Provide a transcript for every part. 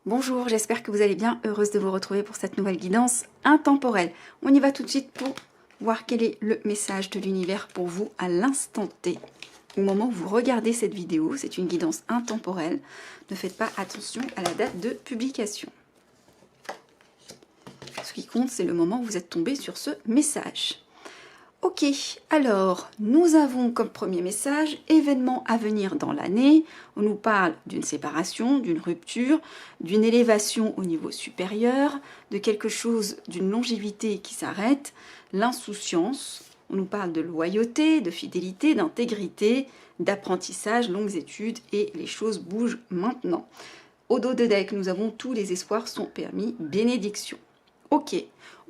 Bonjour, j'espère que vous allez bien, heureuse de vous retrouver pour cette nouvelle guidance intemporelle. On y va tout de suite pour voir quel est le message de l'univers pour vous à l'instant T. Au moment où vous regardez cette vidéo, c'est une guidance intemporelle. Ne faites pas attention à la date de publication. Ce qui compte, c'est le moment où vous êtes tombé sur ce message. Ok, alors, nous avons comme premier message, événement à venir dans l'année. On nous parle d'une séparation, d'une rupture, d'une élévation au niveau supérieur, de quelque chose, d'une longévité qui s'arrête, l'insouciance. On nous parle de loyauté, de fidélité, d'intégrité, d'apprentissage, longues études et les choses bougent maintenant. Au dos de deck, nous avons tous les espoirs sont permis, bénédiction. Ok,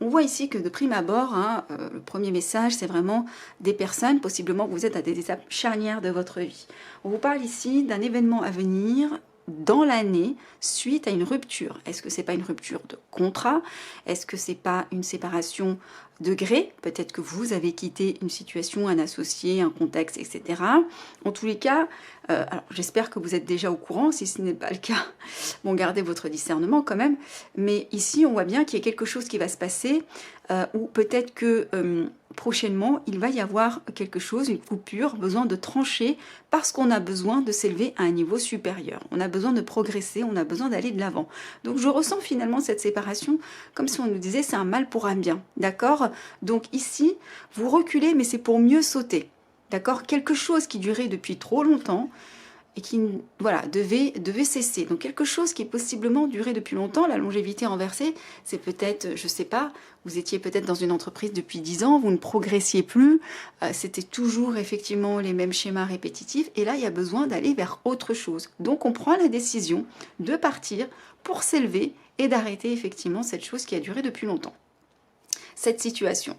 on voit ici que de prime abord, le premier message, c'est vraiment des personnes, possiblement vous êtes à des étapes charnières de votre vie. On vous parle ici d'un événement à venir dans l'année suite à une rupture. Est-ce que c'est pas une rupture de contrat? Est-ce que c'est pas une séparation de gré? Peut-être que vous avez quitté une situation, un associé, un contexte, etc. En tous les cas, alors j'espère que vous êtes déjà au courant. Si ce n'est pas le cas, bon, gardez votre discernement quand même. Mais ici, on voit bien qu'il y a quelque chose qui va se passer, ou peut-être que prochainement, il va y avoir quelque chose, une coupure, besoin de trancher, parce qu'on a besoin de s'élever à un niveau supérieur. On a besoin de progresser, on a besoin d'aller de l'avant. Donc je ressens finalement cette séparation comme si on nous disait c'est un mal pour un bien, d'accord? Donc ici, vous reculez, mais c'est pour mieux sauter, d'accord? Quelque chose qui durait depuis trop longtemps, et qui voilà, devait cesser. Donc quelque chose qui est possiblement duré depuis longtemps, la longévité renversée, c'est peut-être, je ne sais pas, vous étiez peut-être dans une entreprise depuis 10 ans, vous ne progressiez plus, c'était toujours effectivement les mêmes schémas répétitifs, et là il y a besoin d'aller vers autre chose. Donc on prend la décision de partir pour s'élever et d'arrêter effectivement cette chose qui a duré depuis longtemps. Cette situation.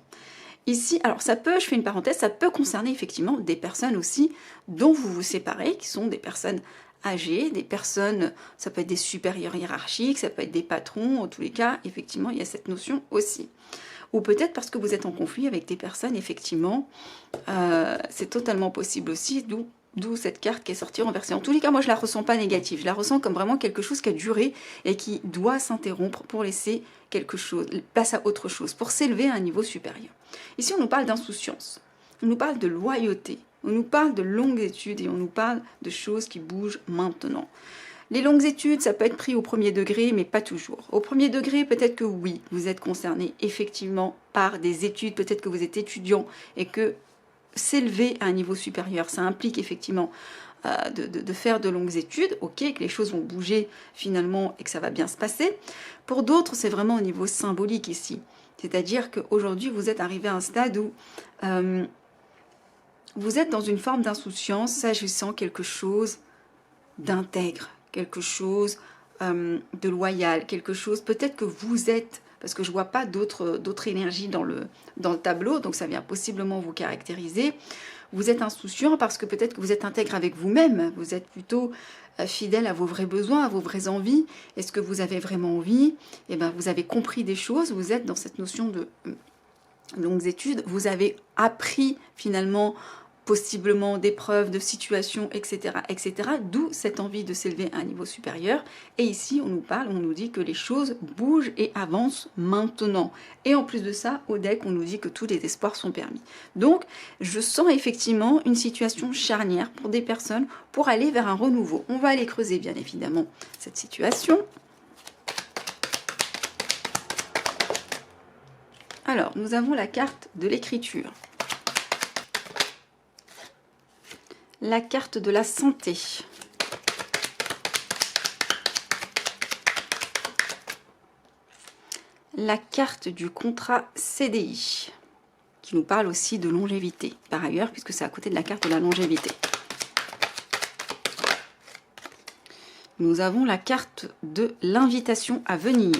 Ici, alors ça peut, je fais une parenthèse, ça peut concerner effectivement des personnes aussi dont vous vous séparez, qui sont des personnes âgées, des personnes, ça peut être des supérieurs hiérarchiques, ça peut être des patrons, en tous les cas, effectivement, il y a cette notion aussi. Ou peut-être parce que vous êtes en conflit avec des personnes, effectivement, c'est totalement possible aussi, d'où cette carte qui est sortie renversée. En tous les cas, moi je la ressens pas négative, je la ressens comme vraiment quelque chose qui a duré et qui doit s'interrompre pour laisser quelque chose, place à autre chose, pour s'élever à un niveau supérieur. Ici, on nous parle d'insouciance, on nous parle de loyauté, on nous parle de longues études et on nous parle de choses qui bougent maintenant. Les longues études, ça peut être pris au premier degré, mais pas toujours. Au premier degré, peut-être que oui, vous êtes concerné effectivement par des études, peut-être que vous êtes étudiant et que s'élever à un niveau supérieur, ça implique effectivement de faire de longues études, ok, que les choses vont bouger finalement et que ça va bien se passer. Pour d'autres, c'est vraiment au niveau symbolique ici. C'est-à-dire qu'aujourd'hui, vous êtes arrivé à un stade où vous êtes dans une forme d'insouciance, s'agissant quelque chose d'intègre, quelque chose de loyal, quelque chose, peut-être que vous êtes, parce que je ne vois pas d'autres énergies dans le tableau, donc ça vient possiblement vous caractériser. Vous êtes insouciant parce que peut-être que vous êtes intègre avec vous-même, vous êtes plutôt fidèle à vos vrais besoins, à vos vraies envies. Est-ce que vous avez vraiment envie? Eh bien, vous avez compris des choses, vous êtes dans cette notion de longues études, vous avez appris finalement possiblement d'épreuves, de situations, etc., etc., d'où cette envie de s'élever à un niveau supérieur. Et ici, on nous parle, on nous dit que les choses bougent et avancent maintenant. Et en plus de ça, au deck, on nous dit que tous les espoirs sont permis. Donc, je sens effectivement une situation charnière pour des personnes pour aller vers un renouveau. On va aller creuser, bien évidemment, cette situation. Alors, nous avons la carte de l'écriture. La carte de la santé. La carte du contrat CDI, qui nous parle aussi de longévité, par ailleurs, puisque c'est à côté de la carte de la longévité. Nous avons la carte de l'invitation à venir.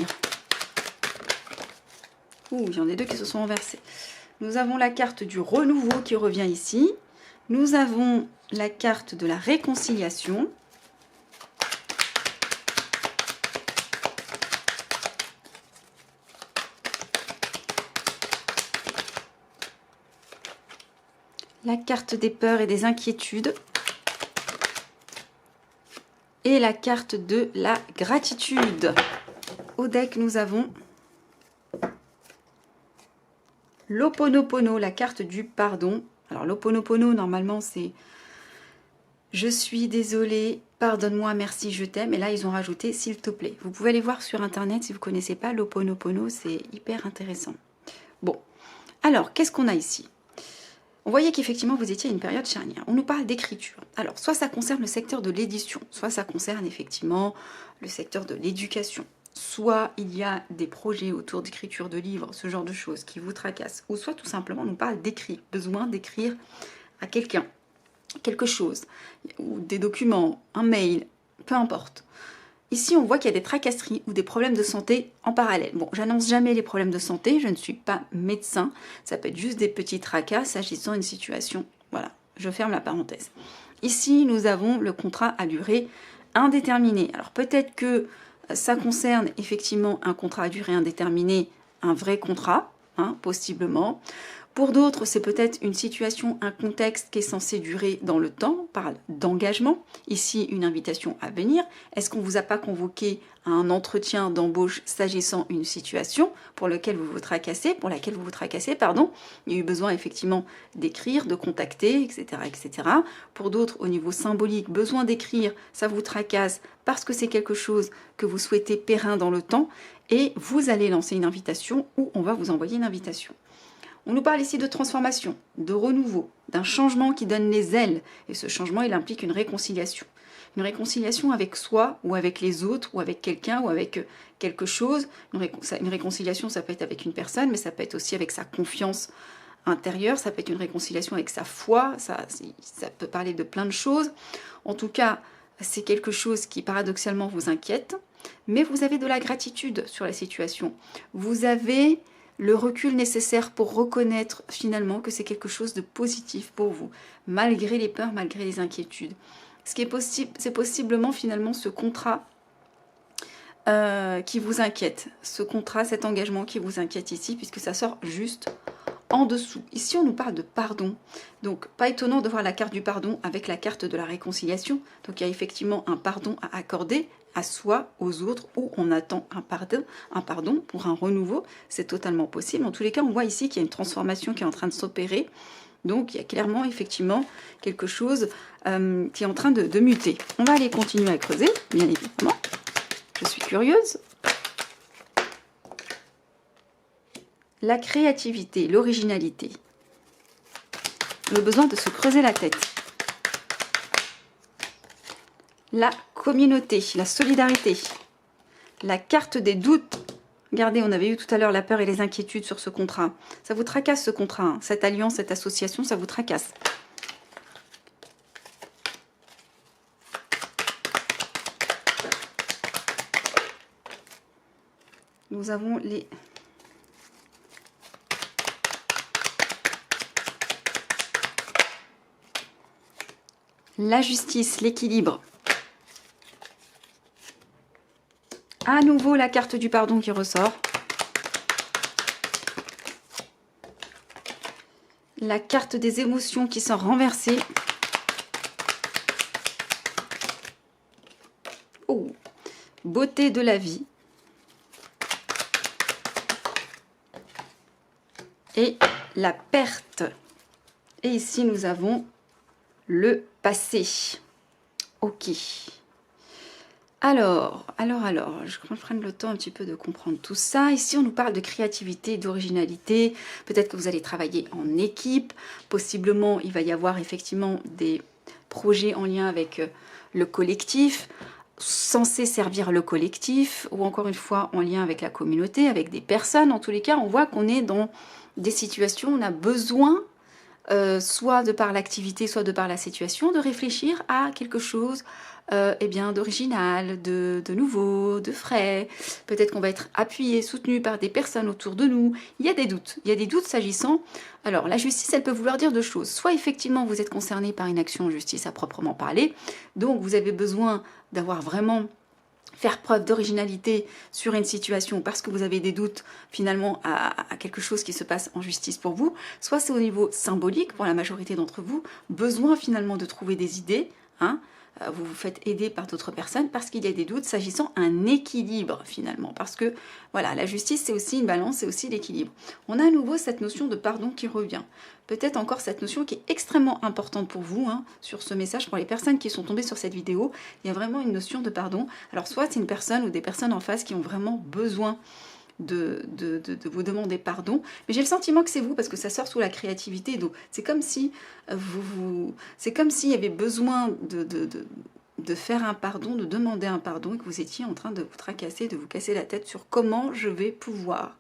Ouh, il y en a deux qui se sont renversés. Nous avons la carte du renouveau qui revient ici. Nous avons la carte de la réconciliation. La carte des peurs et des inquiétudes. et la carte de la gratitude. Au deck, nous avons l'Ho'oponopono, la carte du pardon. Alors l'Ho'oponopono, normalement, c'est « Je suis désolée, pardonne-moi, merci, je t'aime ». Et là, ils ont rajouté « S'il te plaît ». Vous pouvez aller voir sur Internet si vous ne connaissez pas l'Ho'oponopono, c'est hyper intéressant. Bon, alors, qu'est-ce qu'on a ici? On voyait qu'effectivement, vous étiez à une période charnière. On nous parle d'écriture. Alors, soit ça concerne le secteur de l'édition, soit ça concerne effectivement le secteur de l'éducation. Soit il y a des projets autour d'écriture de livres, ce genre de choses qui vous tracassent. Ou soit tout simplement, on nous parle d'écrire, besoin d'écrire à quelqu'un, quelque chose, ou des documents, un mail, peu importe. Ici, on voit qu'il y a des tracasseries ou des problèmes de santé en parallèle. Bon, j'annonce jamais les problèmes de santé, je ne suis pas médecin. Ça peut être juste des petits tracas s'agissant d'une situation. Voilà, je ferme la parenthèse. Ici, nous avons le contrat à durée indéterminée. Alors peut-être que ça concerne effectivement un contrat à durée indéterminée, un vrai contrat, hein, possiblement. Pour d'autres, c'est peut-être une situation, un contexte qui est censé durer dans le temps, on parle d'engagement. Ici, une invitation à venir. Est-ce qu'on ne vous a pas convoqué à un entretien d'embauche s'agissant d'une situation pour laquelle vous vous tracassez, pardon. Il y a eu besoin effectivement d'écrire, de contacter, etc., etc. Pour d'autres, au niveau symbolique, besoin d'écrire, ça vous tracasse parce que c'est quelque chose que vous souhaitez périn dans le temps et vous allez lancer une invitation ou on va vous envoyer une invitation. On nous parle ici de transformation, de renouveau, d'un changement qui donne les ailes. Et ce changement, il implique une réconciliation. Une réconciliation avec soi, ou avec les autres, ou avec quelqu'un, ou avec quelque chose. Une réconciliation, ça peut être avec une personne, mais ça peut être aussi avec sa confiance intérieure. Ça peut être une réconciliation avec sa foi. Ça peut parler de plein de choses. En tout cas, c'est quelque chose qui, paradoxalement, vous inquiète. Mais vous avez de la gratitude sur la situation. Vous avez le recul nécessaire pour reconnaître finalement que c'est quelque chose de positif pour vous, malgré les peurs, malgré les inquiétudes. Ce qui est possible, c'est possiblement finalement ce contrat qui vous inquiète, ce contrat, cet engagement qui vous inquiète ici, puisque ça sort juste en dessous. Ici, on nous parle de pardon. Donc, pas étonnant de voir la carte du pardon avec la carte de la réconciliation. Donc, il y a effectivement un pardon à accorder à soi, aux autres, ou on attend un pardon pour un renouveau. C'est totalement possible. En tous les cas, on voit ici qu'il y a une transformation qui est en train de s'opérer. Donc, il y a clairement, effectivement, quelque chose qui est en train de muter. On va aller continuer à creuser, bien évidemment. Je suis curieuse. La créativité, l'originalité, le besoin de se creuser la tête, la communauté, la solidarité, la carte des doutes. Regardez, on avait eu tout à l'heure la peur et les inquiétudes sur ce contrat. Ça vous tracasse ce contrat, hein. Cette alliance, cette association, ça vous tracasse. Nous avons les... la justice, l'équilibre. À nouveau, la carte du pardon qui ressort. La carte des émotions qui sont renversées. Oh, beauté de la vie. Et la perte. Et ici, nous avons le passé. Ok. Alors, je prends le temps un petit peu de comprendre tout ça. Ici, on nous parle de créativité, d'originalité. Peut-être que vous allez travailler en équipe. Possiblement, il va y avoir effectivement des projets en lien avec le collectif, censé servir le collectif, ou encore une fois en lien avec la communauté, avec des personnes. En tous les cas, on voit qu'on est dans des situations où on a besoin, soit de par l'activité, soit de par la situation, de réfléchir à quelque chose eh bien d'original, de nouveau, de frais. Peut-être qu'on va être appuyé, soutenu par des personnes autour de nous. Il y a des doutes s'agissant. Alors la justice, elle peut vouloir dire deux choses. Soit effectivement vous êtes concerné par une action en justice à proprement parler, donc vous avez besoin d'avoir vraiment faire preuve d'originalité sur une situation parce que vous avez des doutes finalement à quelque chose qui se passe en justice pour vous, soit c'est au niveau symbolique pour la majorité d'entre vous, besoin finalement de trouver des idées, hein, vous vous faites aider par d'autres personnes parce qu'il y a des doutes s'agissant un équilibre finalement. Parce que voilà, la justice c'est aussi une balance, c'est aussi l'équilibre. On a à nouveau cette notion de pardon qui revient. Peut-être encore cette notion qui est extrêmement importante pour vous, hein, sur ce message, pour les personnes qui sont tombées sur cette vidéo, il y a vraiment une notion de pardon. Alors soit c'est une personne ou des personnes en face qui ont vraiment besoin de vous demander pardon, mais j'ai le sentiment que c'est vous parce que ça sort sous la créativité, donc c'est comme si c'est comme s'il y avait besoin de faire un pardon, de demander un pardon et que vous étiez en train de vous tracasser, de vous casser la tête sur comment je vais pouvoir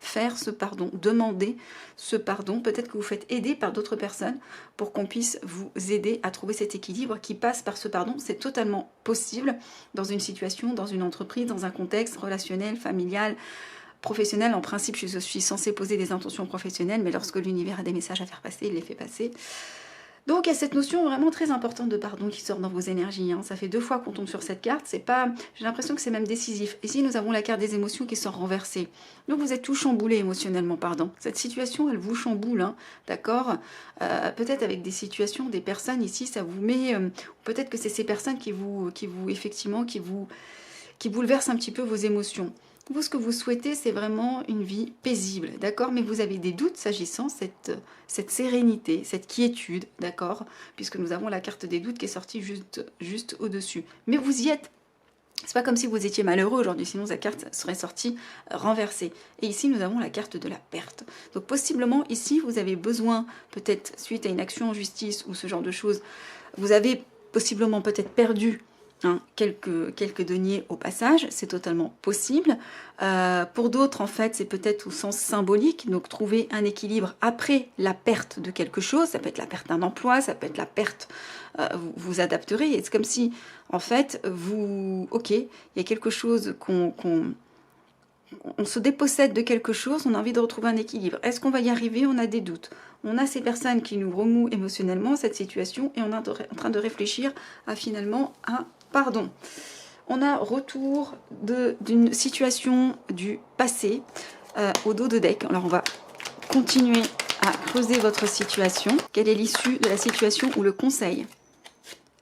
faire ce pardon, demander ce pardon. Peut-être que vous faites aider par d'autres personnes pour qu'on puisse vous aider à trouver cet équilibre qui passe par ce pardon. C'est totalement possible dans une situation, dans une entreprise, dans un contexte relationnel, familial, professionnel. En principe, je suis censée poser des intentions professionnelles, mais lorsque l'univers a des messages à faire passer, il les fait passer. Donc il y a cette notion vraiment très importante de pardon qui sort dans vos énergies. Hein. Ça fait 2 fois qu'on tombe sur cette carte. C'est pas, j'ai l'impression que c'est même décisif. Ici, nous avons la carte des émotions qui sort renversée. Donc vous êtes tout chamboulé émotionnellement, pardon. Cette situation, elle vous chamboule, hein, d'accord. Peut-être avec des situations, des personnes ici, ça vous met... peut-être que c'est ces personnes qui vous bouleversent un petit peu vos émotions. Vous, ce que vous souhaitez, c'est vraiment une vie paisible, d'accord? Mais vous avez des doutes s'agissant cette sérénité, cette quiétude, d'accord? Puisque nous avons la carte des doutes qui est sortie juste au-dessus. Mais vous y êtes. C'est pas comme si vous étiez malheureux aujourd'hui, sinon sa carte serait sortie renversée. Et ici, nous avons la carte de la perte. Donc possiblement, ici, vous avez besoin, peut-être suite à une action en justice ou ce genre de choses, vous avez possiblement peut-être perdu quelques deniers au passage, c'est totalement possible. Pour d'autres, en fait, c'est peut-être au sens symbolique, donc trouver un équilibre après la perte de quelque chose, ça peut être la perte d'un emploi, ça peut être la perte, vous adapterez, et c'est comme si, en fait, il y a quelque chose on se dépossède de quelque chose, on a envie de retrouver un équilibre. Est-ce qu'on va y arriver? On a des doutes. On a ces personnes qui nous remouent émotionnellement cette situation et on est en train de réfléchir à finalement un pardon. On a retour d'une situation du passé au dos de deck. Alors on va continuer à creuser votre situation. Quelle est l'issue de la situation ou le conseil?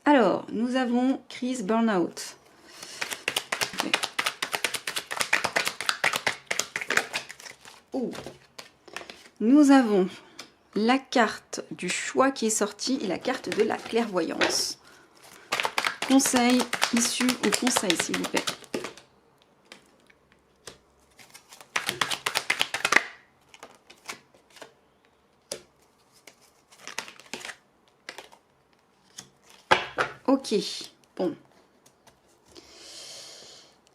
Alors, nous avons crise burn-out. Nous avons la carte du choix qui est sortie et la carte de la clairvoyance. Conseil, issue ou conseil, s'il vous plaît. Ok, bon.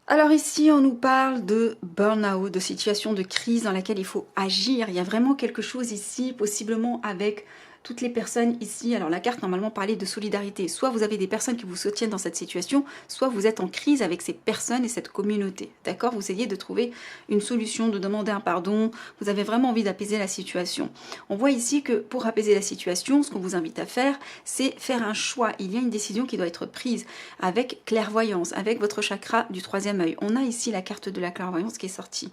Alors ici, on nous parle de burn-out, de situation de crise dans laquelle il faut agir. Il y a vraiment quelque chose ici, possiblement avec toutes les personnes ici. Alors la carte normalement parlait de solidarité. Soit vous avez des personnes qui vous soutiennent dans cette situation, soit vous êtes en crise avec ces personnes et cette communauté. D'accord? Vous essayez de trouver une solution, de demander un pardon. Vous avez vraiment envie d'apaiser la situation. On voit ici que pour apaiser la situation, ce qu'on vous invite à faire, c'est faire un choix. Il y a une décision qui doit être prise avec clairvoyance, avec votre chakra du 3e œil. On a ici la carte de la clairvoyance qui est sortie.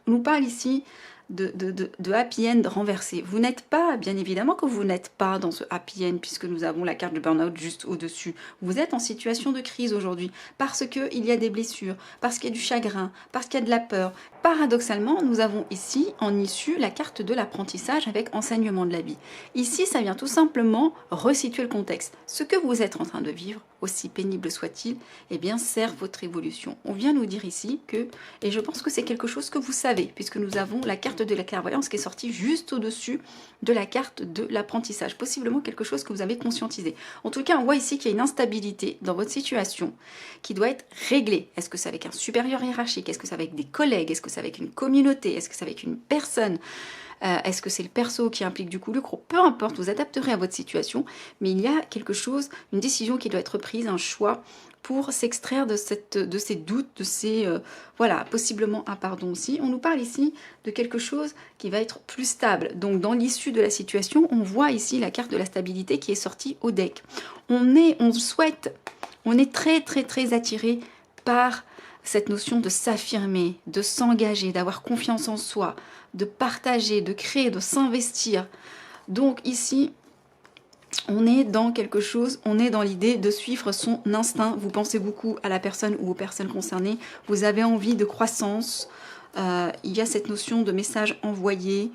On nous parle ici de happy end renversé. Vous n'êtes pas, bien évidemment que vous n'êtes pas dans ce happy end puisque nous avons la carte de burn-out juste au-dessus. Vous êtes en situation de crise aujourd'hui parce qu'il y a des blessures, parce qu'il y a du chagrin, parce qu'il y a de la peur. Paradoxalement, nous avons ici en issue la carte de l'apprentissage avec enseignement de la vie. Ici, ça vient tout simplement resituer le contexte. Ce que vous êtes en train de vivre, aussi pénible soit-il, eh bien, sert votre évolution. On vient nous dire ici que, et je pense que c'est quelque chose que vous savez, puisque nous avons la carte de la clairvoyance qui est sortie juste au-dessus de la carte de l'apprentissage. Possiblement quelque chose que vous avez conscientisé. En tout cas, on voit ici qu'il y a une instabilité dans votre situation qui doit être réglée. Est-ce que c'est avec un supérieur hiérarchique? Est-ce que c'est avec des collègues? Est-ce que c'est avec une communauté? Est-ce que c'est avec une personne? Est-ce que c'est le perso qui implique du coup le groupe? Peu importe, vous adapterez à votre situation, mais il y a quelque chose, une décision qui doit être prise, un choix pour s'extraire de ces doutes, de ces... voilà, possiblement un pardon aussi. On nous parle ici de quelque chose qui va être plus stable. Donc dans l'issue de la situation, on voit ici la carte de la stabilité qui est sortie au deck. On est très très très attiré par cette notion de s'affirmer, de s'engager, d'avoir confiance en soi, de partager, de créer, de s'investir. Donc ici, On est dans quelque chose, on est dans l'idée de suivre son instinct. Vous pensez beaucoup à la personne ou aux personnes concernées. Vous avez envie de croissance. Il y a cette notion de message envoyé,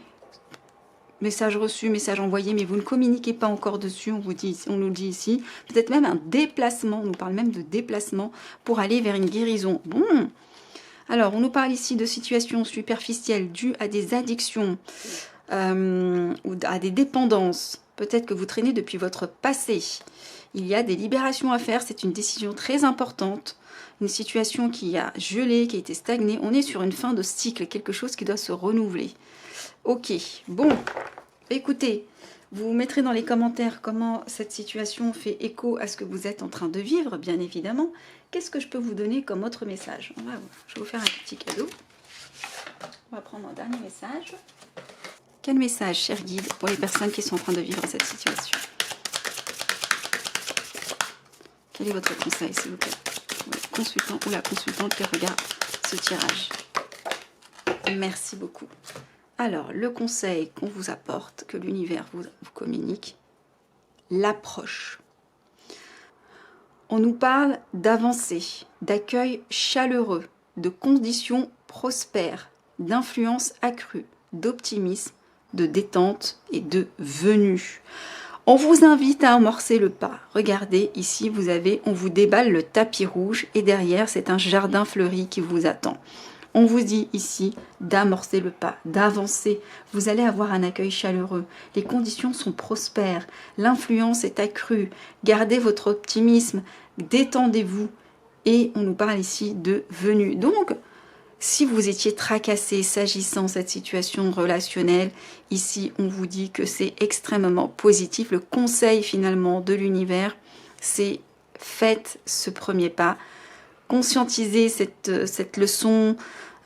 message reçu, message envoyé, mais vous ne communiquez pas encore dessus, on nous dit ici. Peut-être même un déplacement, on nous parle même de déplacement pour aller vers une guérison. Bon, alors on nous parle ici de situations superficielles dues à des addictions ou à des dépendances. Peut-être que vous traînez depuis votre passé. Il y a des libérations à faire, c'est une décision très importante. Une situation qui a gelé, qui a été stagnée. On est sur une fin de cycle, quelque chose qui doit se renouveler. Ok, bon, écoutez, vous mettrez dans les commentaires comment cette situation fait écho à ce que vous êtes en train de vivre, bien évidemment. Qu'est-ce que je peux vous donner comme autre message? Je vais vous faire un petit cadeau. On va prendre un dernier message. Quel message, cher guide, pour les personnes qui sont en train de vivre cette situation? Quel est votre conseil, s'il vous plaît? Le consultant ou la consultante qui regarde ce tirage. Merci beaucoup. Alors, le conseil qu'on vous apporte, que l'univers vous communique, l'approche. On nous parle d'avancée, d'accueil chaleureux, de conditions prospères, d'influence accrue, d'optimisme, de détente et de venue. On vous invite à amorcer le pas. Regardez, ici, on vous déballe le tapis rouge et derrière, c'est un jardin fleuri qui vous attend. On vous dit ici d'amorcer le pas, d'avancer. Vous allez avoir un accueil chaleureux. Les conditions sont prospères. L'influence est accrue. Gardez votre optimisme. Détendez-vous. Et on nous parle ici de venue. Donc, si vous étiez tracassé s'agissant de cette situation relationnelle, ici on vous dit que c'est extrêmement positif. Le conseil finalement de l'univers, c'est faites ce premier pas. Conscientisez cette leçon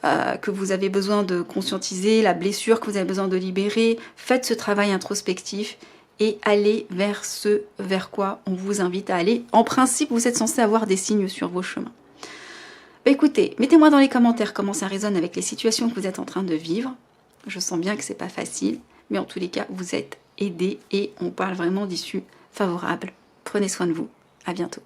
que vous avez besoin de conscientiser, la blessure que vous avez besoin de libérer. Faites ce travail introspectif et allez vers ce vers quoi on vous invite à aller. En principe, vous êtes censé avoir des signes sur vos chemins. Écoutez, mettez-moi dans les commentaires comment ça résonne avec les situations que vous êtes en train de vivre. Je sens bien que c'est pas facile, mais en tous les cas, vous êtes aidés et on parle vraiment d'issues favorables. Prenez soin de vous. À bientôt.